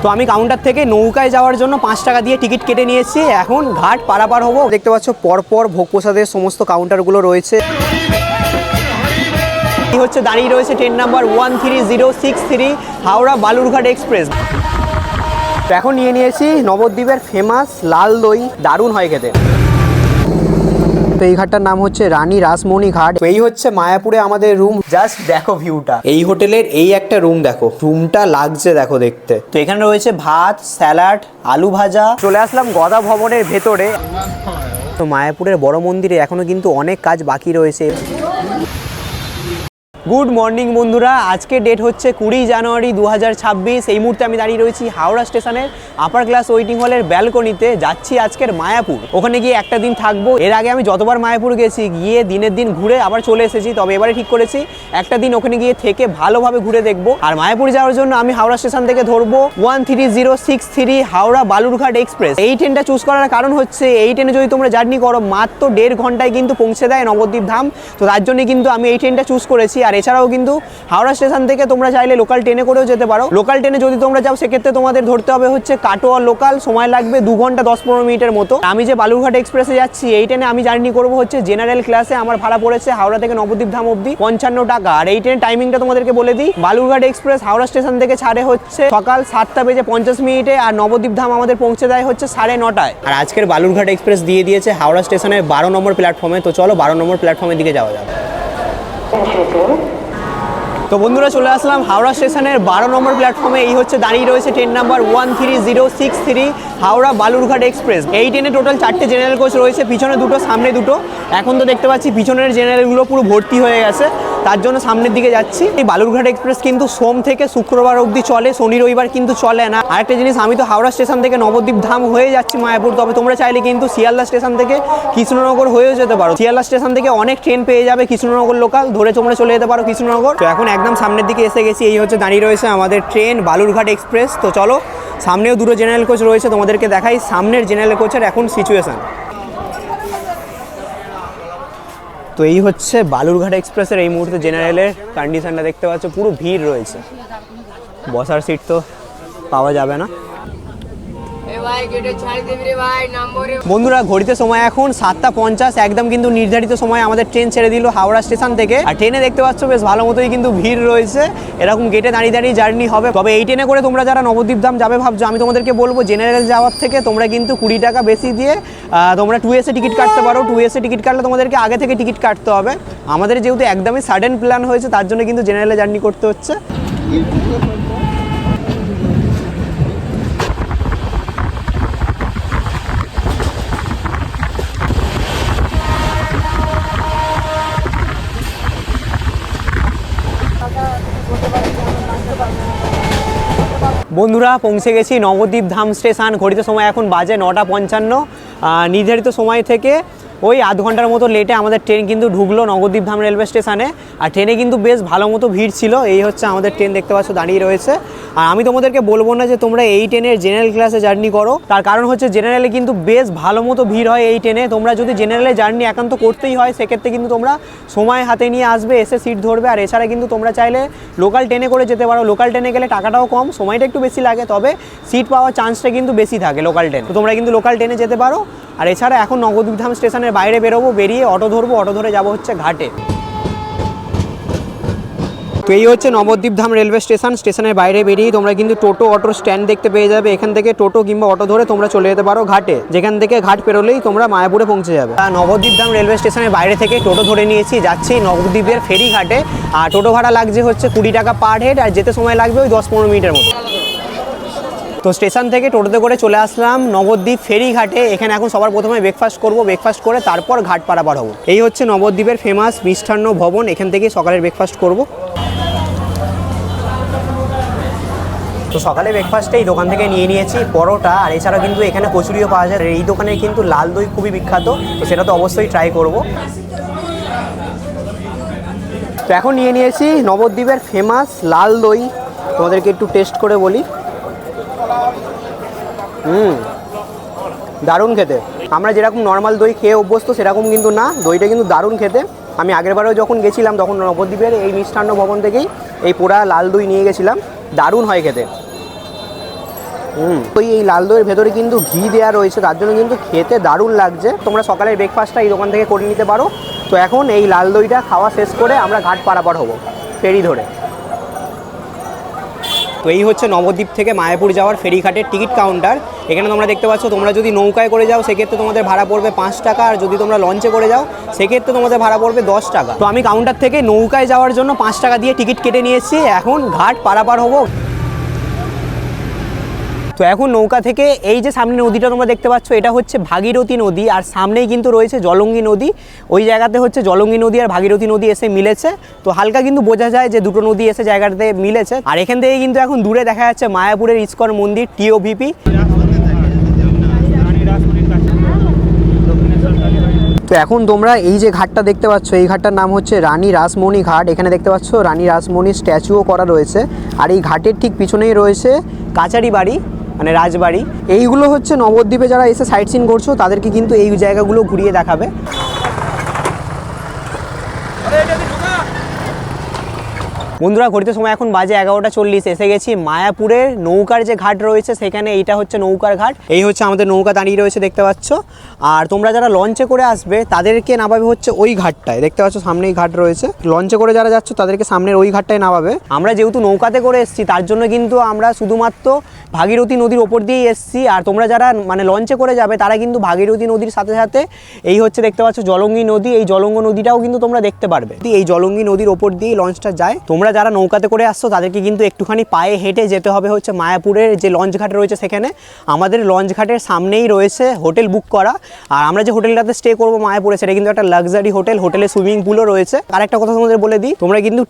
তো আমি কাউন্টার থেকে নৌকায় যাওয়ার জন্য 5 টাকা দিয়ে টিকিট কেটে নিয়েছি। এখন ঘাট পারাপার হবো। দেখতে পাচ্ছ পরপর ভোগ প্রসাদের সমস্ত কাউন্টারগুলো রয়েছে। এই হচ্ছে দাঁড়িয়ে রয়েছে train number 13063 Howrah Balurghat express. তো এখন নিয়ে নিয়েছি নবদ্বীপের ফেমাস লাল দই, দারুণ হয় খেতে। তো এই ঘাটটার নাম হচ্ছে রানী রাসমণি ঘাট। তো এই হচ্ছে মায়াপুরে আমাদের রুম। জাস্ট দেখো ভিউটা, এই হোটেলের এই একটা রুম দেখো, রুমটা লাগছে দেখো দেখতে। তো এখানে রয়েছে ভাত, স্যালাড, আলু ভাজা। চলে আসলাম গদা ভবনের ভেতরে। তো মায়াপুরের বড় মন্দিরে এখনো কিন্তু অনেক কাজ বাকি রয়েছে। গুড মর্নিং বন্ধুরা, আজকে ডেট হচ্ছে 20 জানুয়ারি 2026। এই মুহূর্তে আমি দাঁড়িয়ে রয়েছি হাওড়া স্টেশনের আপার ক্লাস ওয়েটিং হলের ব্যালকনিতে। যাচ্ছি আজকের মায়াপুর, ওখানে গিয়ে একটা দিন থাকবো। এর আগে আমি যতবার মায়াপুর গেছি গিয়ে দিনের দিন ঘুরে আবার চলে এসেছি, তবে এবারে ঠিক করেছি একটা দিন ওখানে গিয়ে থেকে ভালোভাবে ঘুরে দেখবো। আর মায়াপুর যাওয়ার জন্য আমি হাওড়া স্টেশন থেকে ধরবো 13063 হাওড়া বালুরঘাট এক্সপ্রেস। এই ট্রেনটা চুজ করার কারণ হচ্ছে এই ট্রেনে যদি তোমরা জার্নি করো মাত্র 1.5 ঘন্টায় কিন্তু পৌঁছে দেয় নবদ্বীপ ধাম। তো তার জন্য কিন্তু আমি এই ট্রেনটা চুজ করেছি। আর এছাড়াও কিন্তু হাওড়া স্টেশন থেকে তোমরা চাইলে লোকাল ট্রেনে করেও যেতে পারো। লোকাল ট্রেনে যদি তোমরা যাও সেক্ষেত্রে তোমাদের ধরতে হবে হচ্ছে কাটোয়া লোকাল, সময় লাগবে 2 ঘন্টা 10-15 মিনিটের মতো। আমি যে বালুরঘাট এক্সপ্রেসে যাচ্ছি এই ট্রেনে আমি জার্নি করবো হচ্ছে জেনারেল ক্লাসে। আমার ভাড়া পড়েছে হাওড়া থেকে নবদ্বীপ ধাম অবধি 55 টাকা। আর এই ট্রেনের টাইমিংটা তোমাদেরকে বলে দিই, বালুরঘাট এক্সপ্রেস হাওড়া স্টেশন থেকে ছাড়ে হচ্ছে সকাল 7:50 আর নবদ্বীপ ধাম আমাদের পৌঁছে দেয় হচ্ছে 9:30। আর আজকের বালুরঘাট এক্সপ্রেস দিয়ে দিয়েছে হাওড়া স্টেশনের 12 নম্বর প্ল্যাটফর্মে। তো চলো 12 নম্বর প্ল্যাটফর্মের দিকে যাওয়া যাবে। তো বন্ধুরা চলে আসলাম হাওড়া স্টেশনের 12 নম্বর প্ল্যাটফর্মে। এই হচ্ছে দাঁড়িয়ে রয়েছে train number 13063 Howrah Balurghat express. এই ট্রেনে টোটাল 4টে জেনারেল কোচ রয়েছে, পিছনে 2টো সামনে 2টো। এখন তো দেখতে পাচ্ছি পিছনের জেনারেলগুলো পুরো ভর্তি হয়ে গেছে, তার জন্য সামনের দিকে যাচ্ছি। এই বালুরঘাট এক্সপ্রেস কিন্তু সোম থেকে শুক্রবার অবধি চলে, শনি রবিবার কিন্তু চলে না। আরেকটা জিনিস, আমি তো হাওড়া স্টেশন থেকে নবদ্বীপ ধাম হয়ে যাচ্ছি মায়াপুর, তবে তোমরা চাইলে কিন্তু শিয়ালদা স্টেশন থেকে কৃষ্ণনগর হয়েও যেতে পারো। শিয়ালদা স্টেশন থেকে অনেক ট্রেন পেয়ে যাবে কৃষ্ণনগর লোকাল, ধরে তোমরা চলে যেতে পারো কৃষ্ণনগর। তো এখন একদম সামনের দিকে এসে গেছি। এই হচ্ছে দাঁড়িয়ে রয়েছে আমাদের ট্রেন বালুরঘাট এক্সপ্রেস। তো চলো, সামনেও 2টো জেনারেল কোচ রয়েছে, তোমাদেরকে দেখাই সামনের জেনারেল কোচের এখন সিচুয়েশন। তো এই হচ্ছে বালুরঘাট এক্সপ্রেসের এই মুহূর্তে জেনারেলের কন্ডিশনটা দেখতে পাচ্ছ, পুরো ভিড় রয়েছে, বসার সিট তো পাওয়া যাবে না। বন্ধুরা ঘড়িতে সময় এখন 7:50, একদম কিন্তু নির্ধারিত সময় আমাদের ট্রেন ছেড়ে দিল হাওড়া স্টেশন থেকে। আর ট্রেনে দেখতে পাচ্ছ বেশ ভালো মতোই কিন্তু ভিড় রয়েছে, এরকম গেটে দাঁড়িয়ে দাঁড়িয়ে জার্নি হবে। তবে এই ট্রেনে করে তোমরা যারা নবদ্বীপ ধাম যাবে ভাবছো, আমি তোমাদেরকে বলবো জেনারেল যাওয়ার থেকে তোমরা কিন্তু 20 টাকা বেশি দিয়ে তোমরা 2AC টিকিট কাটতে পারো। 2AC টিকিট কাটলে তোমাদেরকে আগে থেকে টিকিট কাটতে হবে। আমাদের যেহেতু একদমই সাডেন প্ল্যান হয়েছে তার জন্য কিন্তু জেনারেলে জার্নি করতে হচ্ছে। বন্ধুরা পৌঁছে গেছি নবদ্বীপ ধাম স্টেশন। ঘড়িতে সময় এখন বাজে 9:55। নির্ধারিত সময় থেকে ওই আধ ঘন্টার মতো লেটে আমাদের ট্রেন কিন্তু ঢুকলো নবদ্বীপ ধাম রেলওয়ে স্টেশনে। আর ট্রেনে কিন্তু বেশ ভালো মতো ভিড় ছিল। এই হচ্ছে আমাদের ট্রেন, দেখতে পাচ্ছ দাঁড়িয়ে রয়েছে। আর আমি তোমাদেরকে বলবো না যে তোমরা এই ট্রেনের জেনারেল ক্লাসে জার্নি করো, তার কারণ হচ্ছে জেনারেলে কিন্তু বেশ ভালো মতো ভিড় হয় এই ট্রেনে। তোমরা যদি জেনারেলে জার্নি একান্ত করতেই হয় সেক্ষেত্রে কিন্তু তোমরা সময় হাতে নিয়ে আসবে, এসে সিট ধরবে। আর এছাড়া কিন্তু তোমরা চাইলে লোকাল ট্রেনে করে যেতে পারো। লোকাল ট্রেনে গেলে টাকাটাও কম, সময়টা একটু বেশি লাগে, তবে সিট পাওয়ার চান্সটা কিন্তু বেশি থাকে লোকাল ট্রেনে। তো তোমরা কিন্তু লোকাল ট্রেনে যেতে পারো। আর এছাড়া এখন নবদ্বীপ ধাম স্টেশনের বাইরে বেরোবো, বেরিয়ে অটো ধরবো, অটো ধরে যাবো হচ্ছে ঘাটে। তো এই হচ্ছে নবদ্বীপ ধাম রেলওয়ে স্টেশন। স্টেশনের বাইরে বেরিয়ে তোমরা কিন্তু টোটো অটোর স্ট্যান্ড দেখতে পেয়ে যাবে। এখান থেকে টোটো কিংবা অটো ধরে তোমরা চলে যেতে পারো ঘাটে, যেখান থেকে ঘাট পেরোলেই তোমরা মায়াপুরে পৌঁছে যাবে। নবদ্বীপ ধাম রেলওয়ে স্টেশনের বাইরে থেকে টোটো ধরে নিয়েছি, যাচ্ছি নবদ্বীপের ফেরি ঘাটে। আর টোটো ভাড়া লাগছে হচ্ছে 20 টাকা পার হেড, আর যেতে সময় লাগবে ওই 10-15 মিনিটের মতো। তো স্টেশন থেকে টোটোতে করে চলে আসলাম নবদ্বীপ ফেরি ঘাটে। এখানে এখন সবার প্রথমে ব্রেকফাস্ট করবো, ব্রেকফাস্ট করে তারপর ঘাট পারাপার হবো। এই হচ্ছে নবদ্বীপের ফেমাস মিষ্টান্ন ভবন, এখান থেকে সকালের ব্রেকফাস্ট করবো। তো সকালে ব্রেকফাস্টে এই দোকান থেকে নিয়ে নিয়েছি পরোটা, আর এছাড়া কিন্তু এখানে কচুরিও পাওয়া যায়। এই দোকানের কিন্তু লাল দই খুবই বিখ্যাত, তো সেটা তো অবশ্যই ট্রাই করব। তো এখন নিয়ে নিয়েছি নবদ্বীপের ফেমাস লাল দই, তোমাদেরকে একটু টেস্ট করে বলি। দারুণ খেতে। আমরা যেরকম নর্মাল দই খেয়ে অভ্যস্ত সেরকম কিন্তু না, দইটা কিন্তু দারুণ খেতে। আমি আগেরবারেও যখন গেছিলাম তখন নবদ্বীপের এই মিষ্টান্ন ভবন থেকেই এই পোড়া লাল দই নিয়ে গেছিলাম, দারুণ হয় খেতে। তো এই লাল দইয়ের ভেতরে কিন্তু ঘি দেওয়া রয়েছে, তার জন্য কিন্তু খেতে দারুণ লাগছে। তোমরা সকালের ব্রেকফাস্টটা এই দোকান থেকে করে নিতে পারো। তো এখন এই লাল দইটা খাওয়া শেষ করে আমরা ঘাট পারাপার হব ফেরি ধরে। তো এই হচ্ছে নবদ্বীপ থেকে মায়াপুর যাওয়ার ফেরিঘাটের টিকিট কাউন্টার। এখানে তোমরা দেখতে পাচ্ছ, তোমরা যদি নৌকায় করে যাও সেক্ষেত্রে তোমাদের ভাড়া পড়বে 5 টাকা, আর যদি তোমরা লঞ্চে করে যাও সেক্ষেত্রে তোমাদের ভাড়া পড়বে 10 টাকা। তো আমি কাউন্টার থেকে নৌকায় যাওয়ার জন্য 5 টাকা দিয়ে টিকিট কেটে নিয়েছি। এখন ঘাট পারাপার হব। তো এখন নৌকা থেকে এই যে সামনে নদীটা তোমরা দেখতে পাচ্ছ, এটা হচ্ছে ভাগীরথী নদী, আর সামনেই কিন্তু রয়েছে জলঙ্গি নদী। ওই জায়গাতে হচ্ছে জলঙ্গি নদী আর ভাগীরথী নদী এসে মিলেছে। তো হালকা কিন্তু বোঝা যায় যে দুটো নদী এসে জায়গাটাতে মিলেছে। আর এখান থেকে কিন্তু এখন দূরে দেখা যাচ্ছে মায়াপুরের ইস্কন মন্দির TOVP। তো এখন তোমরা এই যে ঘাটটা দেখতে পাচ্ছ, এই ঘাটটার নাম হচ্ছে রানী রাসমণি ঘাট। এখানে দেখতে পাচ্ছ রানী রাসমণির স্ট্যাচুও করা রয়েছে। আর এই ঘাটের ঠিক পিছনেই রয়েছে কাচারি বাড়ি, মানে রাজবাড়ি। এইগুলো হচ্ছে নবদ্বীপে যারা এসে সাইট সিন করছো তাদেরকে কিন্তু এই জায়গাগুলো ঘুরিয়ে দেখাবে। বন্ধুরা, ঘড়িতে সময় এখন বাজে 11:40। এসে গেছি মায়াপুরের নৌকার যে ঘাট রয়েছে সেখানে। এইটা হচ্ছে নৌকার ঘাট। এই হচ্ছে আমাদের নৌকা দাঁড়িয়ে রয়েছে দেখতে পাচ্ছ। আর তোমরা যারা লঞ্চে করে আসবে তাদেরকে নামাবে হচ্ছে ওই ঘাটটায়, দেখতে পাচ্ছ সামনেই ঘাট রয়েছে। লঞ্চে করে যারা যাচ্ছ তাদেরকে সামনের ওই ঘাটটায় নামাবে। আমরা যেহেতু নৌকাতে করে এসেছি তার জন্য কিন্তু আমরা শুধুমাত্র ভাগীরথী নদীর ওপর দিয়েই এসেছি। আর তোমরা যারা মানে লঞ্চে করে যাবে তারা কিন্তু ভাগীরথী নদীর সাথে সাথে এই হচ্ছে দেখতে পাচ্ছ জলঙ্গি নদী। এই জলঙ্গ নদীটাও কিন্তু তোমরা দেখতে পারবে। এই জলঙ্গি নদীর ওপর দিয়েই লঞ্চটা যায়। তোমরা যারা নৌকাতে করে আসছো তাদেরকে কিন্তু একটুখানি পায়ে হেঁটে যেতে হবে হচ্ছে মায়াপুরের যে লঞ্চ ঘাট রয়েছে সেখানে। আমাদের লঞ্চ ঘাটের সামনেই রয়েছে হোটেল বুক করা। আর আমরা যে হোটেলটাতে স্টে করবো মায়াপুরে সেটা কিন্তু একটা লাক্সারি হোটেল। হোটেলে সুইমিং পুলও রয়েছে। আর একটা কথা তোমাদের বলে দিই, তোমরা কিন্তু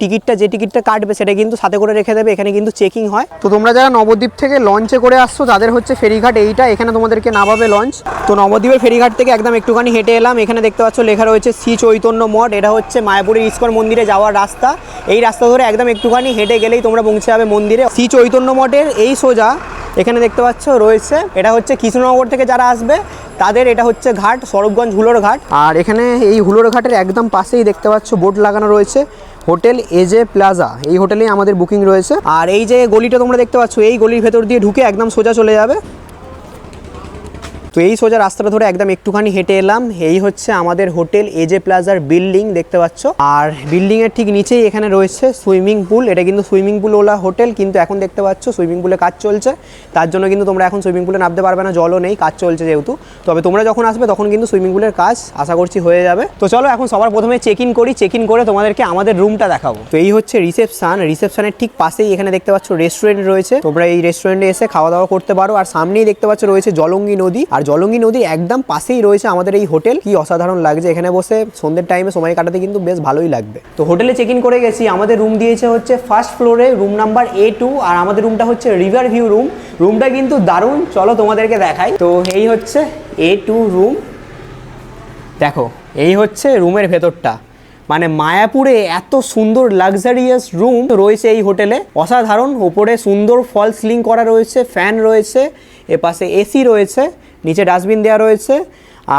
যে টিকিটটা কাটবে সেটা কিন্তু সাথে করে রেখে দেবে। এখানে কিন্তু চেকিং হয়। তো তোমরা যারা নবদ্বীপ থেকে লঞ্চে করে আসছো তাদের হচ্ছে ফেরিঘাট এইটা। এখানে তোমাদেরকে নামাবে লঞ্চ। তো নবদ্বীপের ফেরিঘাট থেকে একদম একটুখানি হেঁটে এলাম। এখানে দেখতে পাচ্ছ লেখা রয়েছে শ্রী চৈতন্য মঠ। এটা হচ্ছে মায়াপুরের ইস্কন মন্দিরে যাওয়ার রাস্তা। এই রাস্তা ধরে একদম একটুখানি হেঁটে গেলেই তোমরা পৌঁছে যাবে মন্দিরে। শ্রী চৈতন্য মঠের এই সোজা এখানে দেখতে পাচ্ছ রয়েছে, এটা হচ্ছে কৃষ্ণনগর থেকে যারা আসবে তাদের এটা হচ্ছে ঘাট, স্বরূপগঞ্জ হুলোর ঘাট। আর এখানে এই হুলোর ঘাটের একদম পাশেই দেখতে পাচ্ছ বোর্ড লাগানো রয়েছে হোটেল এজে প্লাজা। এই হোটেলেই আমাদের বুকিং রয়েছে। আর এই যে গলিটা তোমরা দেখতে পাচ্ছ, এই গলির ভেতর দিয়ে ঢুকে একদম সোজা চলে যাবে। তো এই সোজা রাস্তাটা ধরে একদম একটুখানি হেঁটে এলাম। এই হচ্ছে আমাদের হোটেল এজে প্লাজার বিল্ডিং দেখতে পাচ্ছ। আর বিল্ডিংয়ের ঠিক নিচেই এখানে রয়েছে সুইমিং পুল। এটা কিন্তু সুইমিং পুল ওলা হোটেল, কিন্তু এখন দেখতে পাচ্ছ সুইমিং পুলে কাজ চলছে। তার জন্য কিন্তু তোমরা এখন সুইমিং পুলে নামতে পারবে না, জলও নেই, কাজ চলছে যেহেতু। তবে তোমরা যখন আসবে তখন কিন্তু সুইমিং পুলের কাজ আশা করছি হয়ে যাবে। তো চলো এখন সবার প্রথমে চেক ইন করি। চেক ইন করে তোমাদেরকে আমাদের রুমটা দেখাবো। তো এই হচ্ছে রিসেপশনের ঠিক পাশেই এখানে দেখতে পাচ্ছ রেস্টুরেন্ট রয়েছে। তোমরা এই রেস্টুরেন্টে এসে খাওয়া দাওয়া করতে পারো। আর সামনেই দেখতে পাচ্ছ রয়েছে জলঙ্গি নদী। আর জলঙ্গি নদীর একদম পাশেই রয়েছে আমাদের এই হোটেল। কি অসাধারণ লাগছে এখানে বসে সন্ধ্যের টাইমে সময় কাটাতে, কিন্তু বেশ ভালোই লাগবে। তো হোটেলে চেক ইন করে গেছি। আমাদের রুম দিয়েছে হচ্ছে ফার্স্ট ফ্লোরে, রুম নাম্বার A2। আর আমাদের রুমটা হচ্ছে রিভার ভিউ রুম। রুমটা কিন্তু দারুণ, চলো তোমাদেরকে দেখাই। তো এই হচ্ছে A2 রুম। দেখো এই হচ্ছে রুমের ভেতরটা। মানে মায়াপুরে এত সুন্দর লাক্সারিয়াস রুম রয়েছে এই হোটেলে, অসাধারণ। ওপরে সুন্দর ফল সিলিং করা রয়েছে, ফ্যান রয়েছে, এপাশে এসি রয়েছে, নিচে ডাস্টবিন দেওয়া রয়েছে।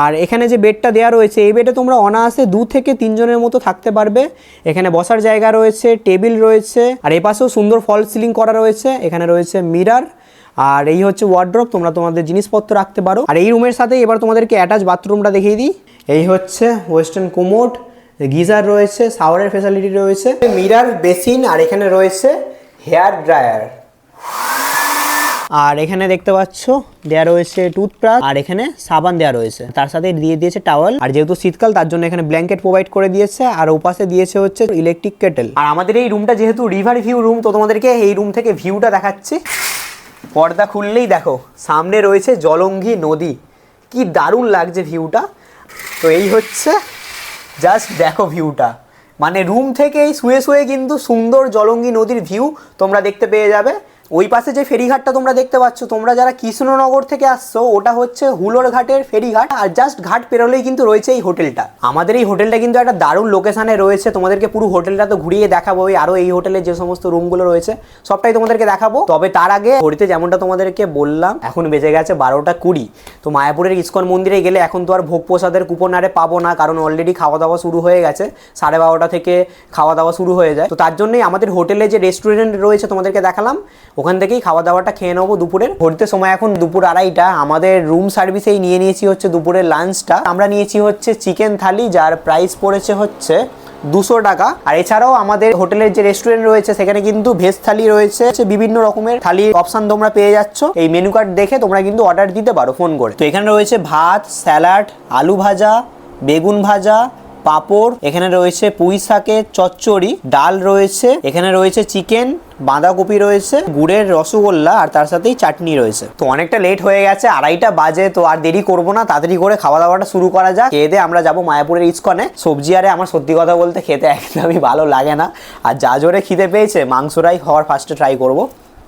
আর এখানে যে বেডটা দেওয়া রয়েছে এই বেডে তোমরা অনায়াসে 2 থেকে 3 জনের মতো থাকতে পারবে। এখানে বসার জায়গা রয়েছে, টেবিল রয়েছে, আর এপাশেও সুন্দর ফল সিলিং করা রয়েছে। এখানে রয়েছে মিরার। আর এই হচ্ছে ওয়ার্ড্রপ, তোমরা তোমাদের জিনিসপত্র রাখতে পারো। আর এই রুমের সাথে এবার তোমাদেরকে অ্যাটাচ বাথরুমটা দেখিয়ে দিই। এই হচ্ছে ওয়েস্টার্ন কোমোড, গিজার রয়েছে, শাওয়ারের ফ্যাসিলিটি রয়েছে, মিরার, বেসিন, আর এখানে রয়েছে হেয়ার ড্রায়ার। আর এখানে দেখতে পাচ্ছ দেয়া রয়েছে টুথব্রাশ, আর এখানে সাবান দেওয়া রয়েছে, তার সাথে দিয়ে দিয়েছে টাওয়াল। আর যেহেতু শীতকাল তার জন্য এখানে ব্ল্যাঙ্কেট প্রোভাইড করে দিয়েছে। আর ওপাশে দিয়েছে হচ্ছে ইলেকট্রিক কেটেল। আর আমাদের এই রুমটা যেহেতু রিভার ভিউ রুম, তো তোমাদেরকে এই রুম থেকে ভিউটা দেখাচ্ছি। পর্দা খুললেই দেখো সামনে রয়েছে জলঙ্গি নদী, কি দারুণ লাগছে ভিউটা। তো এই হচ্ছে জাস্ট দেখো ভিউটা, মানে রুম থেকেই শুয়ে শুয়ে কিন্তু সুন্দর জলঙ্গি নদীর ভিউ তোমরা দেখতে পেয়ে যাবে। ওই পাশে যে ফেরিঘাটটা তোমরা দেখতে পাচ্ছ, তোমরা যারা কৃষ্ণনগর থেকে আসছো ওটা হচ্ছে হুলোর ঘাটের ফেরিঘাট। আর জাস্ট ঘাট পেরোলেই কিন্তু রয়েছে এই হোটেলটা। আমাদের এই হোটেলটা কিন্তু একটা দারুণ লোকেশনে রয়েছে। তোমাদেরকে পুরো হোটেলটা তো ঘুরিয়ে দেখাবো, আরও এই হোটেলের যে সমস্ত রুমগুলো রয়েছে সবটাই তোমাদেরকে দেখাবো। তবে তার আগে ঘড়িতে যেমনটা তোমাদেরকে বললাম এখন বেজে গেছে 12:20। তো মায়াপুরের ইস্কন মন্দিরে গেলে এখন তো আর ভোগ প্রসাদের কুপন আরে পাবো না, কারণ অলরেডি খাওয়া দাওয়া শুরু হয়ে গেছে। 12:30 থেকে খাওয়া দাওয়া শুরু হয়ে যায়। তো তার জন্যই আমাদের হোটেলে যে রেস্টুরেন্ট রয়েছে তোমাদেরকে দেখালাম, ওখান থেকেই খাওয়া দাওয়াটা খেয়ে নেবো দুপুরের। ঘড়িতে সময় এখন দুপুর 2:30। আমাদের রুম সার্ভিসেই নিয়ে নিয়েছি হচ্ছে দুপুরের লাঞ্চটা। আমরা নিয়েছি হচ্ছে চিকেন থালি, যার প্রাইস পড়েছে হচ্ছে 200 টাকা। আর এছাড়াও আমাদের হোটেলের যে রেস্টুরেন্ট রয়েছে সেখানে কিন্তু ভেজ থালি রয়েছে, বিভিন্ন রকমের থালির অপশন তোমরা পেয়ে যাচ্ছ। এই মেনু কার্ড দেখে তোমরা কিন্তু অর্ডার দিতে পারো ফোন করে। তো এখানে রয়েছে ভাত, স্যালাড, আলু ভাজা, বেগুন ভাজা, পাঁপড়, এখানে রয়েছে পুঁই শাকের চচ্চড়ি, ডাল রয়েছে, এখানে রয়েছে চিকেন, বাঁধাকপি রয়েছে, গুড়ের রসগোল্লা, আর তার সাথেই চাটনি রয়েছে। তো অনেকটা লেট হয়ে গেছে, 2:30 বাজে। তো আর দেরি করবো না, তাড়াতাড়ি করে খাওয়া দাওয়াটা শুরু করা যাক। খেয়ে দিয়ে আমরা যাবো মায়াপুরের ইস্কনে। সবজি আরে আমার সত্যি কথা বলতে খেতে একদমই ভালো লাগে না, আর যা জোরে খিদে পেয়েছে মাংসটাই খাওয়ার ফার্স্টে ট্রাই করবো।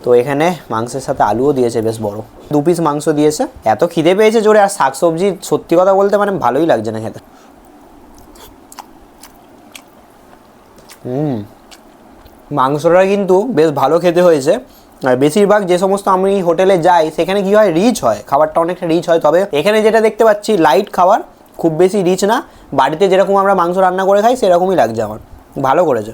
তো এখানে মাংসের সাথে আলুও দিয়েছে বেশ বড়, 2 পিস মাংস দিয়েছে। এত খিদে পেয়েছে জোরে, আর শাকসবজি সত্যি কথা বলতে মানে ভালোই লাগছে না খেতে। মাংসটা কিন্তু বেশ ভালো খেতে হয়েছে। আর বেশিরভাগ যে সমস্ত আমি হোটেলে যাই সেখানে কি হয়, রিচ হয় খাবারটা, অনেকটা রিচ হয়। তবে এখানে যেটা দেখতে পাচ্ছি লাইট খাবার, খুব বেশি রিচ না। বাড়িতে যেরকম আমরা মাংস রান্না করে খাই সেরকমই লাগছে আমার, ভালো করেছে।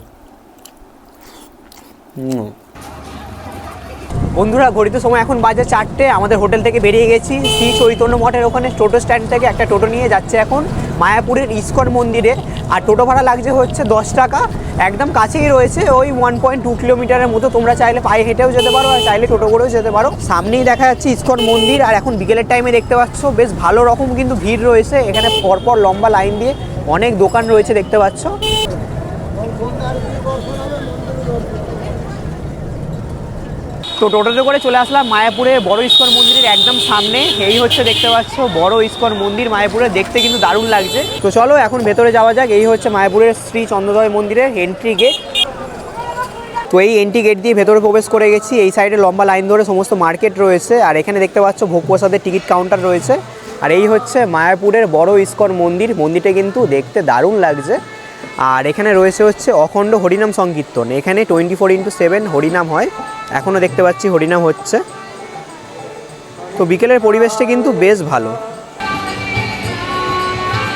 বন্ধুরা ঘড়িতে সময় এখন বাজে 4টে। আমাদের হোটেল থেকে বেরিয়ে গেছি শ্রী চৈতন্য মঠের ওখানে টোটো স্ট্যান্ড থেকে একটা টোটো নিয়ে যাচ্ছে এখন মায়াপুরের ইস্কন মন্দিরে। আর টোটো ভাড়া লাগছে হচ্ছে 10 টাকা। একদম কাছেই রয়েছে, ওই 1.2 কিলোমিটারের মতো। তোমরা চাইলে পায়ে হেঁটেও যেতে পারো, আর চাইলে টোটো করেও যেতে পারো। সামনেই দেখা যাচ্ছে ইস্কন মন্দির। আর এখন বিকেলের টাইমে দেখতে পাচ্ছ বেশ ভালো রকম কিন্তু ভিড় রয়েছে এখানে, পরপর লম্বা লাইন দিয়ে অনেক দোকান রয়েছে দেখতে পাচ্ছ। তো টোটোতে করে চলে আসলাম মায়াপুরে বড় ইস্কন মন্দিরের একদম সামনে। এই হচ্ছে দেখতে পাচ্ছ বড় ইস্কন মন্দির মায়াপুরে, দেখতে কিন্তু দারুণ লাগছে। তো চলো এখন ভেতরে যাওয়া যাক। এই হচ্ছে মায়াপুরের শ্রী চন্দ্রোদয় মন্দিরের এন্ট্রি গেট। তো এই এন্ট্রি গেট দিয়ে ভেতরে প্রবেশ করে গেছি। এই সাইডে লম্বা লাইন ধরে সমস্ত মার্কেট রয়েছে, আর এখানে দেখতে পাচ্ছ ভোগ প্রসাদের টিকিট কাউন্টার রয়েছে। আর এই হচ্ছে মায়াপুরের বড় ইস্কন মন্দির। মন্দিরটা কিন্তু দেখতে দারুণ লাগছে। আর এখানে রয়েছে হচ্ছে অখণ্ড হরিনাম সংকীর্তন। এখানে 24x7 হরিনাম হয়, এখনও দেখতে পাচ্ছি হরিনাম হচ্ছে। তো বিকেলের পরিবেশটা কিন্তু বেশ ভালো।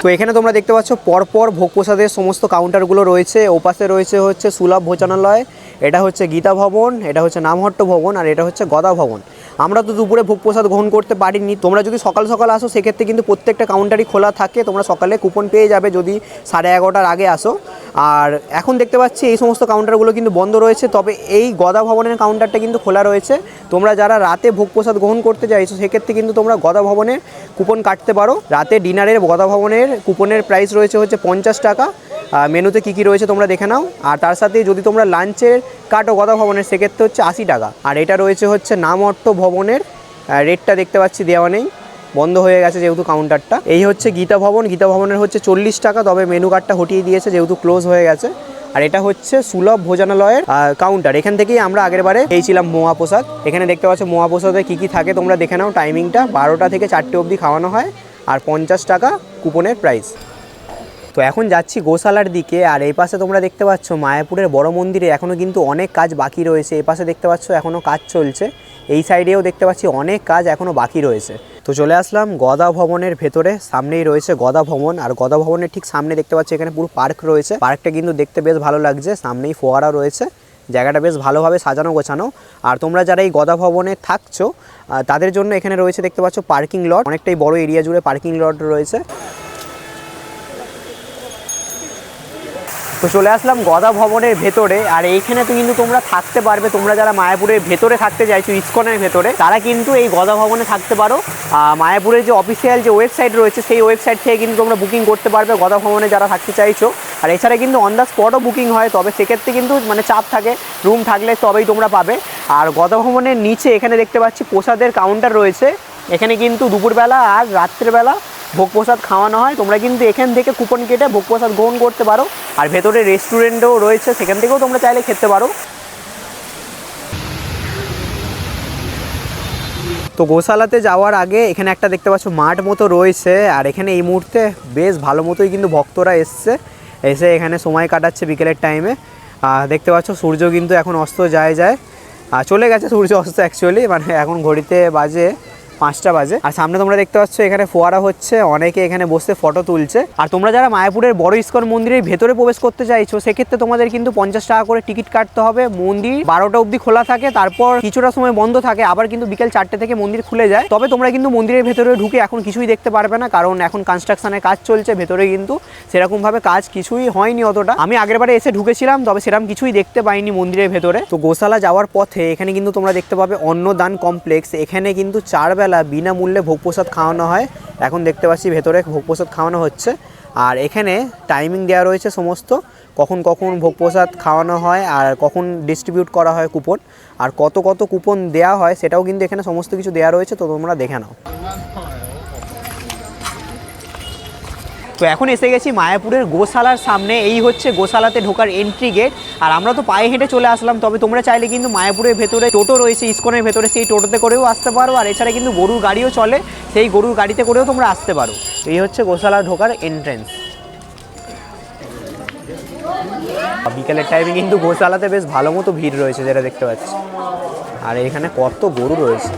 তো এখানে তোমরা দেখতে পাচ্ছ পরপর ভোগ প্রসাদের সমস্ত কাউন্টারগুলো রয়েছে। ওপাশে রয়েছে হচ্ছে সুলভ ভোজনালয়, এটা হচ্ছে গীতা ভবন, এটা হচ্ছে নামহট্ট ভবন, আর এটা হচ্ছে গদা ভবন। আমরা তো দুপুরে ভোগ প্রসাদ গ্রহণ করতে পারিনি। তোমরা যদি সকাল সকাল আসো সেক্ষেত্রে কিন্তু প্রত্যেকটা কাউন্টারই খোলা থাকে, তোমরা সকালে কুপন পেয়ে যাবে যদি 11:30টার আগে আসো। আর এখন দেখতে পাচ্ছি এই সমস্ত কাউন্টারগুলো কিন্তু বন্ধ রয়েছে, তবে এই গদা ভবনের কাউন্টারটা কিন্তু খোলা রয়েছে। তোমরা যারা রাতে ভোগ প্রসাদ গ্রহণ করতে চাইছো সেক্ষেত্রে কিন্তু তোমরা গদা ভবনের কুপন কাটতে পারো। রাতে ডিনারের গদা ভবনের কুপনের প্রাইস রয়েছে হচ্ছে 50 টাকা। মেনুতে কী কী রয়েছে তোমরা দেখে নাও। আর তার সাথে যদি তোমরা লাঞ্চের কাটো গদা ভবনের সেক্ষেত্রে হচ্ছে 80 টাকা। আর এটা রয়েছে হচ্ছে নামহট্ট ভবনের, রেটটা দেখতে পাচ্ছি দেওয়া নেই, বন্ধ হয়ে গেছে যেহেতু কাউন্টারটা। এই হচ্ছে গীতা ভবন, গীতা ভবনের হচ্ছে 40 টাকা, তবে মেনু কার্ডটা হটিয়ে দিয়েছে যেহেতু ক্লোজ হয়ে গেছে। আর এটা হচ্ছে সুলভ ভোজনালয়ের কাউন্টার। এখান থেকেই আমরা আগেরবারে পেয়েছিলাম মহাপ্রসাদ। এখানে দেখতে পাচ্ছ মহাপ্রসাদে কী কী থাকে তোমরা দেখে নাও। টাইমিংটা 12টা থেকে 4টে অবধি খাওয়ানো হয়, আর 50 টাকা কুপনের প্রাইস। তো এখন যাচ্ছি গোশালার দিকে। আর এই পাশে তোমরা দেখতে পাচ্ছ মায়াপুরের বড় মন্দিরে এখনও কিন্তু অনেক কাজ বাকি রয়েছে। এই পাশে দেখতে পাচ্ছ এখনও কাজ চলছে, এই সাইডেও দেখতে পাচ্ছি অনেক কাজ এখনও বাকি রয়েছে। তো চলে আসলাম গদা ভবনের ভেতরে, সামনেই রয়েছে গদা ভবন। আর গদা ভবনের ঠিক সামনে দেখতে পাচ্ছি এখানে পুরো পার্ক রয়েছে। পার্কটা কিন্তু দেখতে বেশ ভালো লাগছে, সামনেই ফোয়ারা রয়েছে, জায়গাটা বেশ ভালোভাবে সাজানো গোছানো। আর তোমরা যারা এই গদা ভবনে থাকছো তাদের জন্য এখানে রয়েছে দেখতে পাচ্ছ পার্কিং লট, অনেকটাই বড় এরিয়া জুড়ে পার্কিং লট রয়েছে। তো চলে আসলাম গদা ভবনের ভেতরে। আর এইখানে তো কিন্তু তোমরা থাকতে পারবে, তোমরা যারা মায়াপুরের ভেতরে থাকতে চাইছো ইস্কনের ভেতরে তারা কিন্তু এই গদা ভবনে থাকতে পারো। মায়াপুরের যে অফিসিয়াল যে ওয়েবসাইট রয়েছে সেই ওয়েবসাইট থেকে কিন্তু তোমরা বুকিং করতে পারবে গদা ভবনে যারা থাকতে চাইছো। আর এছাড়া কিন্তু অন দ্য স্পটও বুকিং হয়, তবে সেক্ষেত্রে কিন্তু মানে চাপ থাকে, রুম থাকলে তবেই তোমরা পাবে। আর গদা ভবনের নিচে এখানে দেখতে পাচ্ছি প্রসাদের কাউন্টার রয়েছে। এখানে কিন্তু দুপুরবেলা আর রাত্রেবেলা ভোগ প্রসাদ খাওয়ানো হয়। তোমরা কিন্তু এখান থেকে কুপন কেটে ভোগ প্রসাদ গ্রহণ করতে পারো। আর ভেতরে রেস্টুরেন্টও রয়েছে, সেখান থেকেও তোমরা চাইলে খেতে পারো। তো গোশালাতে যাওয়ার আগে এখানে একটা দেখতে পাচ্ছ মাঠ মতো রয়েছে। আর এখানে এই মুহূর্তে বেশ ভালো মতোই কিন্তু ভক্তরা এসে এখানে সময় কাটাচ্ছে বিকেলের টাইমে। দেখতে পাচ্ছ সূর্য কিন্তু এখন অস্ত যায় চলে গেছে সূর্য অস্ত অ্যাকচুয়ালি, মানে এখন ঘড়িতে বাজে 5টা বাজে। আর সামনে তোমরা দেখতে পাচ্ছ এখানে ফোয়ারা হচ্ছে, অনেকে এখানে বসে ফটো তুলছে। আর তোমরা যারা মায়াপুরের বড় ইস্কন মন্দিরের ভেতরে প্রবেশ করতে চাইছো সেক্ষেত্রে তোমাদের কিন্তু 50 টাকা করে টিকিট কাটতে হবে। মন্দির 12টা অবধি খোলা থাকে, তারপর কিছুটা সময় বন্ধ থাকে, আবার কিন্তু বিকেল 4টে থেকে মন্দির খুলে যায়। তবে তোমরা কিন্তু মন্দিরের ভেতরে ঢুকে এখন কিছুই দেখতে পারবে না, কারণ এখন কনস্ট্রাকশনের কাজ চলছে। ভেতরে কিন্তু সেরকমভাবে কাজ কিছুই হয়নি অতটা। আমি আগেরবারে এসে ঢুকেছিলাম, তবে সেরকম কিছুই দেখতে পাইনি মন্দিরের ভেতরে। তো গোশালা যাওয়ার পথে এখানে কিন্তু তোমরা দেখতে পাবে অন্নদান কমপ্লেক্স। এখানে কিন্তু 4 বেলা বিনামূল্যে ভোগ প্রসাদ খাওয়ানো হয়। এখন দেখতে পাচ্ছি ভেতরে ভোগ প্রসাদ খাওয়ানো হচ্ছে। আর এখানে টাইমিং দেওয়া রয়েছে সমস্ত, কখন কখন ভোগ প্রসাদ খাওয়ানো হয় আর কখন ডিস্ট্রিবিউট করা হয় কুপন, আর কত কত কুপন দেওয়া হয় সেটাও কিন্তু এখানে সমস্ত কিছু দেওয়া রয়েছে। তো তোমরা দেখে নাও। তো এখন এসে গেছি মায়াপুরের গোশালার সামনে। এই হচ্ছে গোশালাতে ঢোকার এন্ট্রি গেট। আর আমরা তো পায়ে হেঁটে চলে আসলাম, তবে তোমরা চাইলে কিন্তু মায়াপুরের ভেতরে টোটো রয়েছে ইস্কনের ভেতরে, সেই টোটোতে করেও আসতে পারো। আর এছাড়া কিন্তু গরুর গাড়িও চলে, সেই গরুর গাড়িতে করেও তোমরা আসতে পারো। এই হচ্ছে গোশালা ঢোকার এন্ট্রেন্স। বিকেলের টাইমে কিন্তু গোশালাতে বেশ ভালো মতো ভিড় রয়েছে, যেটা দেখতে পাচ্ছি। আর এখানে কত গরু রয়েছে।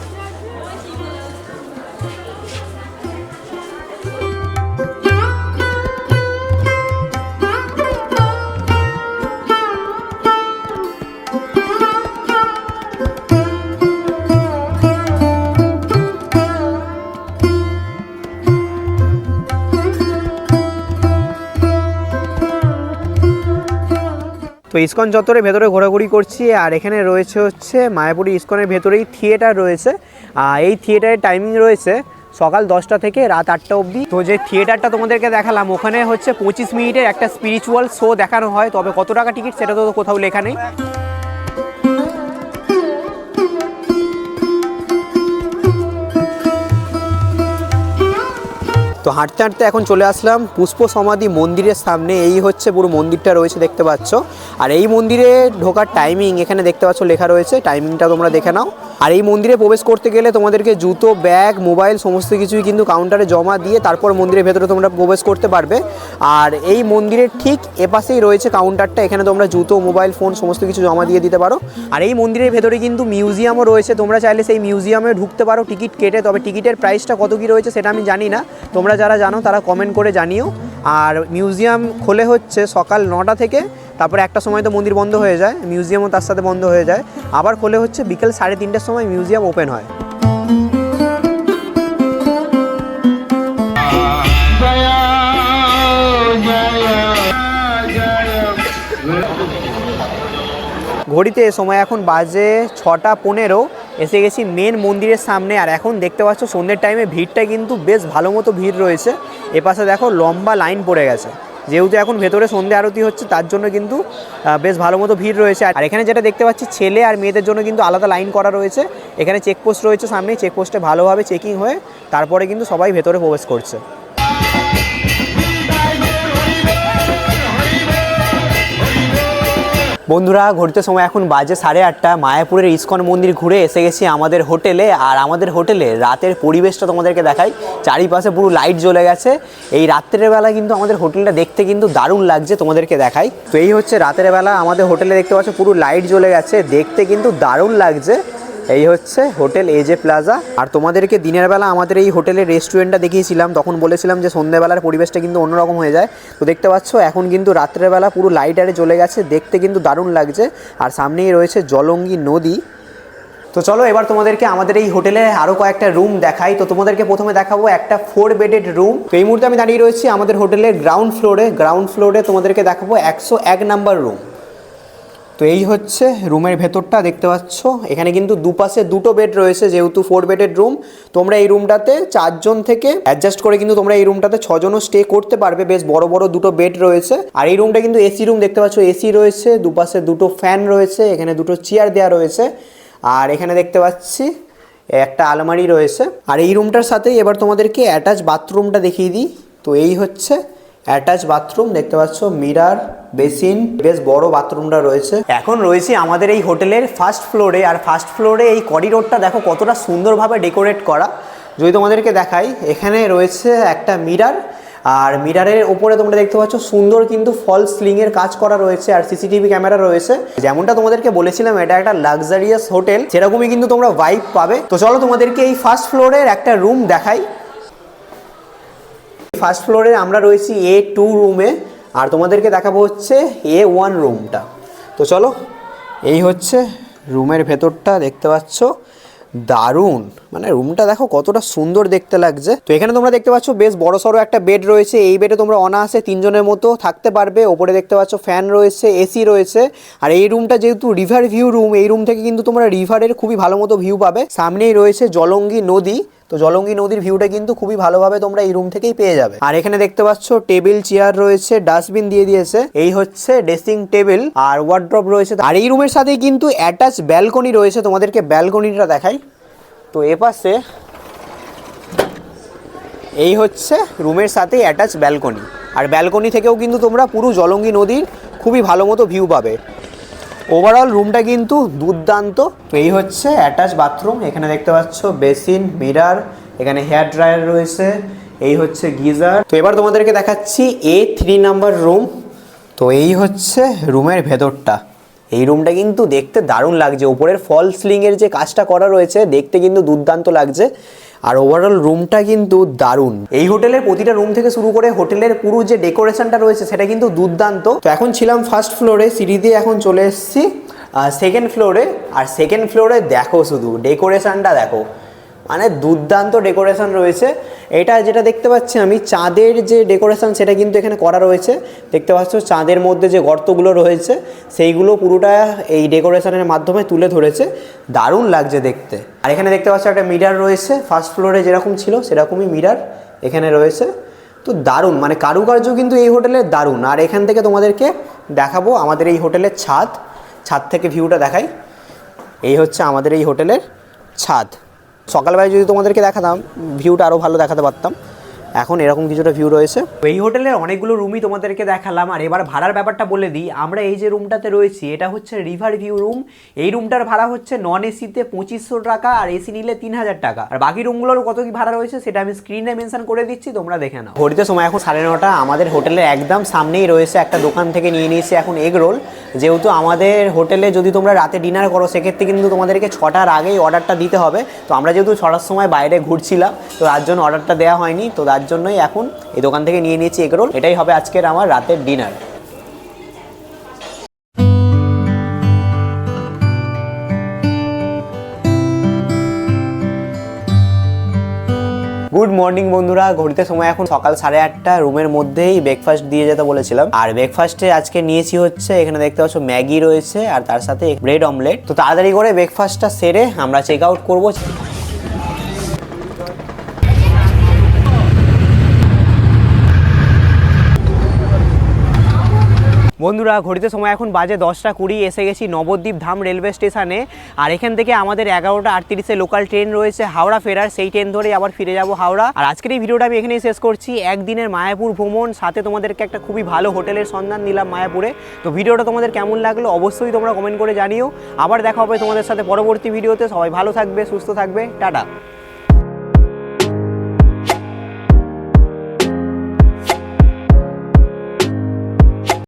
তো ইস্কন চত্বরের ভেতরে ঘোরাঘুরি করছি। আর এখানে রয়েছে হচ্ছে মায়াপুরি ইস্কনের ভেতরেই থিয়েটার রয়েছে। এই থিয়েটারের টাইমিং রয়েছে সকাল 10টা থেকে রাত 8টা অবধি। তো যে থিয়েটারটা তোমাদেরকে দেখালাম ওখানে হচ্ছে 25 মিনিটের একটা স্পিরিচুয়াল শো দেখানো হয়। তবে কত টাকা টিকিট সেটা তো কোথাও লেখা নেই। তো হাঁটতে হাঁটতে এখন চলে আসলাম পুষ্প সমাধি মন্দিরের সামনে। এই হচ্ছে পুরো মন্দিরটা রয়েছে, দেখতে পাচ্ছ। আর এই মন্দিরে ঢোকার টাইমিং এখানে দেখতে পাচ্ছ লেখা রয়েছে, টাইমিংটা তোমরা দেখে নাও। আর এই মন্দিরে প্রবেশ করতে গেলে তোমাদেরকে জুতো, ব্যাগ, মোবাইল সমস্ত কিছুই কিন্তু কাউন্টারে জমা দিয়ে তারপর মন্দিরের ভেতরে তোমরা প্রবেশ করতে পারবে। আর এই মন্দিরের ঠিক এপাশেই রয়েছে কাউন্টারটা, এখানে তোমরা জুতো, মোবাইল ফোন সমস্ত কিছু জমা দিয়ে দিতে পারো। আর এই মন্দিরের ভেতরে কিন্তু মিউজিয়ামও রয়েছে, তোমরা চাইলে সেই মিউজিয়ামে ঢুকতে পারো টিকিট কেটে। তবে টিকিটের প্রাইসটা কত কী রয়েছে সেটা আমি জানি না, তোমরা যারা জানো তারা কমেন্ট করে জানিও। আর মিউজিয়াম খোলে হচ্ছে সকাল 9টা থেকে, তারপরে একটা সময় তো মন্দির বন্ধ হয়ে যায়, মিউজিয়ামও তার সাথে বন্ধ হয়ে যায়। আবার খোলে হচ্ছে বিকেল 3:30টার সময় মিউজিয়াম ওপেন হয়। ঘড়িতে সময় এখন বাজে 6:15। এসে গেছি মেন মন্দিরের সামনে। আর এখন দেখতে পাচ্ছ সন্ধ্যের টাইমে ভিড়টা কিন্তু বেশ ভালো মতো ভিড় রয়েছে। এপাশে দেখো লম্বা লাইন পড়ে গেছে, যেহেতু এখন ভেতরে সন্ধ্যে আরতি হচ্ছে তার জন্য কিন্তু বেশ ভালো মতো ভিড় রয়েছে। আর এখানে যেটা দেখতে পাচ্ছি ছেলে আর মেয়েদের জন্য কিন্তু আলাদা লাইন করা রয়েছে। এখানে চেকপোস্ট রয়েছে সামনে, চেকপোস্টে ভালোভাবে চেকিং হয়ে তারপরে কিন্তু সবাই ভেতরে প্রবেশ করছে। বন্ধুরা ঘড়িতে সময় এখন বাজে 8:30। মায়াপুরের ইস্কন মন্দির ঘুরে এসে গেছি আমাদের হোটেলে। আর আমাদের হোটেলে রাতের পরিবেশটা তোমাদেরকে দেখাই। চারিপাশে পুরো লাইট জ্বলে গেছে। এই রাত্রের বেলা কিন্তু আমাদের হোটেলটা দেখতে কিন্তু দারুণ লাগছে, তোমাদেরকে দেখাই। তো এই হচ্ছে রাতের বেলা আমাদের হোটেলে দেখতে পাচ্ছ পুরো লাইট জ্বলে গেছে, দেখতে কিন্তু দারুণ লাগছে। এই হচ্ছে হোটেল এজে প্লাজা। আর তোমাদেরকে দিনের বেলা আমাদের এই হোটেলের রেস্টুরেন্টটা দেখিয়েছিলাম, তখন বলেছিলাম যে সন্ধ্যেবেলার পরিবেশটা কিন্তু অন্যরকম হয়ে যায়। তো দেখতে পাচ্ছ এখন কিন্তু রাত্রেবেলা পুরো লাইট আরে জ্বলে গেছে, দেখতে কিন্তু দারুণ লাগছে। আর সামনেই রয়েছে জলঙ্গি নদী। তো চলো এবার তোমাদেরকে আমাদের এই হোটেলে আরও কয়েকটা রুম দেখাই। তো তোমাদেরকে প্রথমে দেখাবো একটা 4 বেডেড রুম। তো এই মুহূর্তে আমি দাঁড়িয়ে রয়েছি আমাদের হোটেলের গ্রাউন্ড ফ্লোরে তোমাদেরকে দেখাবো 101 নাম্বার রুম। তো এই হচ্ছে রুমের ভেতরটা, দেখতে পাচ্ছ। এখানে কিন্তু দুপাশে 2টো বেড রয়েছে, যেহেতু 4 বেডেড রুম। তোমরা এই রুমটাতে 4 জন থেকে অ্যাডজাস্ট করে কিন্তু তোমরা এই রুমটাতে 6 জনও স্টে করতে পারবে। বেশ বড় বড় 2টো বেড রয়েছে। আর এই রুমটা কিন্তু এসি রুম, দেখতে পাচ্ছ এসি রয়েছে, দুপাশে 2টো ফ্যান রয়েছে, এখানে 2টো চেয়ার দেওয়া রয়েছে। আর এখানে দেখতে পাচ্ছি একটা আলমারি রয়েছে। আর এই রুমটার সাথেই এবার তোমাদেরকে অ্যাটাচ বাথরুমটা দেখিয়ে দিই। তো এই হচ্ছে অ্যাটাচ বাথরুম, দেখতে পাচ্ছ মিরার, বেসিন, বেশ বড় বাথরুমটা রয়েছে। এখন রয়েছে আমাদের এই হোটেলের ফার্স্ট ফ্লোরে। আর ফার্স্ট ফ্লোরে এই করিডোরটা দেখো কতটা সুন্দরভাবে ডেকোরেট করা। যদি তোমাদেরকে দেখাই, এখানে রয়েছে একটা মিরার। আর মিরারের ওপরে তোমরা দেখতে পাচ্ছ সুন্দর কিন্তু ফলস সিলিংয়ের কাজ করা রয়েছে আর সিসিটিভি ক্যামেরা রয়েছে। যেমনটা তোমাদেরকে বলেছিলাম এটা একটা লাক্সারিয়াস হোটেল, সেরকমই কিন্তু তোমরা ভাইব পাবে। তো চলো তোমাদেরকে এই ফার্স্ট ফ্লোরের একটা রুম দেখাই। ফার্স্ট ফ্লোরে আমরা রয়েছি A2 রুমে, আর তোমাদেরকে দেখাবো হচ্ছে A1 রুমটা। তো চলো, এই হচ্ছে রুমের ভেতরটা, দেখতে পাচ্ছ দারুণ, মানে রুমটা দেখো কতটা সুন্দর দেখতে লাগছে। তো এখানে তোমরা দেখতে পাচ্ছ বেশ বড় সড়ো একটা বেড রয়েছে। এই বেডে তোমরা অনায়াসে 3 জনের মতো থাকতে পারবে। ওপরে দেখতে পাচ্ছ ফ্যান রয়েছে, এসি রয়েছে। আর এই রুমটা যেহেতু রিভার ভিউ রুম, এই রুম থেকে কিন্তু তোমরা রিভারের খুবই ভালো মতো ভিউ পাবে। সামনেই রয়েছে জলঙ্গি নদী, তো জলঙ্গি নদীর ভিউটা কিন্তু খুবই ভালোভাবে তোমরা এই রুম থেকেই পেয়ে যাবে। আর এখানে দেখতে পাচ্ছ টেবিল চেয়ার রয়েছে, ডাস্টবিন দিয়ে দিয়েছে। এই হচ্ছে ড্রেসিং টেবিল আর ওয়ার্ড্রপ রয়েছে। আর এই রুমের সাথেই কিন্তু অ্যাটাচ ব্যালকনি রয়েছে, তোমাদেরকে ব্যালকনিটা দেখাই। তো এপাশে এই হচ্ছে রুমের সাথে অ্যাটাচ ব্যালকনি, আর ব্যালকনি থেকেও কিন্তু তোমরা পুরো জলঙ্গি নদীর খুবই ভালো মতো ভিউ পাবে। ওভারঅল রুমটা কিন্তু দুর্দান্ত। তো এই হচ্ছে অ্যাটাচ বাথরুম, এখানে দেখতে পাচ্ছ বেসিন, মিরার, এখানে হেয়ার ড্রায়ার রয়েছে, এই হচ্ছে গিজার। তো এবার তোমাদেরকে দেখাচ্ছি A3 নাম্বার রুম। তো এই হচ্ছে রুমের ভেতরটা। এই রুমটা কিন্তু দেখতে দারুণ লাগছে, ওপরের ফল সিলিংয়ের যে কাজটা করা রয়েছে দেখতে কিন্তু দুর্দান্ত লাগছে। আর ওভারঅল রুমটা কিন্তু দারুণ। এই হোটেলের প্রতিটা রুম থেকে শুরু করে হোটেলের পুরো যে ডেকোরেশনটা রয়েছে সেটা কিন্তু দুর্দান্ত। তো এখন ছিলাম ফার্স্ট ফ্লোরে, সিঁড়ি দিয়ে এখন চলে এসেছি সেকেন্ড ফ্লোরে। আর সেকেন্ড ফ্লোরে দেখো শুধু ডেকোরেশনটা দেখো, মানে দুর্দান্ত ডেকোরেশন রয়েছে। এটা যেটা দেখতে পাচ্ছি আমি চাঁদের যে ডেকোরেশন সেটা কিন্তু এখানে করা রয়েছে। দেখতে পাচ্ছ চাঁদের মধ্যে যে গর্তগুলো রয়েছে সেইগুলো পুরোটা এই ডেকোরেশনের মাধ্যমে তুলে ধরেছে, দারুণ লাগছে দেখতে। আর এখানে দেখতে পাচ্ছ একটা মিরার রয়েছে, ফার্স্ট ফ্লোরে যেরকম ছিল সেরকমই মিরার এখানে রয়েছে। তো দারুণ, মানে কারুকার্য কিন্তু এই হোটেলের দারুণ। আর এখান থেকে তোমাদেরকে দেখাবো আমাদের এই হোটেলের ছাদ, ছাদ থেকে ভিউটা দেখাই। এই হচ্ছে আমাদের এই হোটেলের ছাদ। সকালবেলায় যদি তোমাদেরকে দেখাতাম ভিউটা আরও ভালো দেখাতে পারতাম। এখন এরকম কিছুটা ভিউ রয়েছে। এই হোটেলের অনেকগুলো রুমই তোমাদেরকে দেখালাম। আর এবার ভাড়ার ব্যাপারটা বলে দিই। আমরা এই যে রুমটাতে রয়েছি এটা হচ্ছে রিভার ভিউ রুম। এই রুমটার ভাড়া হচ্ছে নন এসিতে 2500 টাকা, আর এসি নিলে 3000 টাকা। আর বাকি রুমগুলোর কত কি ভাড়া রয়েছে সেটা আমি স্ক্রিনে মেনশন করে দিচ্ছি, তোমরা দেখে নাও। ঘড়িতে সময় এখন 9:30। আমাদের হোটেলের একদম সামনেই রয়েছে একটা দোকান থেকে নিয়ে নিয়েছি এখন এগ রোল। যেহেতু আমাদের হোটেলে যদি তোমরা রাতে ডিনার করো সেক্ষেত্রে কিন্তু তোমাদেরকে 6টার আগেই অর্ডারটা দিতে হবে। তো আমরা যেহেতু 6টার সময় বাইরে ঘুরছিলাম তো তার জন্য অর্ডারটা দেওয়া হয়নি, তো তার জন্যই এখন এই দোকান থেকে নিয়ে নিয়েছি এগ রোল। এটাই হবে আজকের আমার রাতের ডিনার। গুড মর্নিং বন্ধুরা, ঘড়িতে সময় এখন সকাল 8:30। রুমের মধ্যেই ব্রেকফাস্ট দিয়ে যেতে বলেছিলাম। আর ব্রেকফাস্টে আজকে নিয়েছি হচ্ছে এখানে দেখতে পাচ্ছ ম্যাগি রয়েছে আর তার সাথে ব্রেড অমলেট। তো তাড়াতাড়ি করে ব্রেকফাস্টটা সেরে আমরা চেক আউট করবো। বন্ধুরা ঘড়িতে সময় এখন বাজে 10:20। এসে গেছি নবদ্বীপ ধাম রেলওয়ে স্টেশনে। আর এখান থেকে আমাদের 11:38 লোকাল ট্রেন রয়েছে হাওড়া ফেরার, সেই ট্রেন ধরেই আবার ফিরে যাব হাওড়া। আর আজকের এই ভিডিওটা আমি এখানেই শেষ করছি। একদিনের মায়াপুর ভ্রমণ, সাথে তোমাদেরকে একটা খুবই ভালো হোটেলের সন্ধান দিলাম মায়াপুরে। তো ভিডিওটা তোমাদের কেমন লাগলো অবশ্যই তোমরা কমেন্ট করে জানিও। আবার দেখা হবে তোমাদের সাথে পরবর্তী ভিডিওতে। সবাই ভালো থাকবে, সুস্থ থাকবে, টাটা।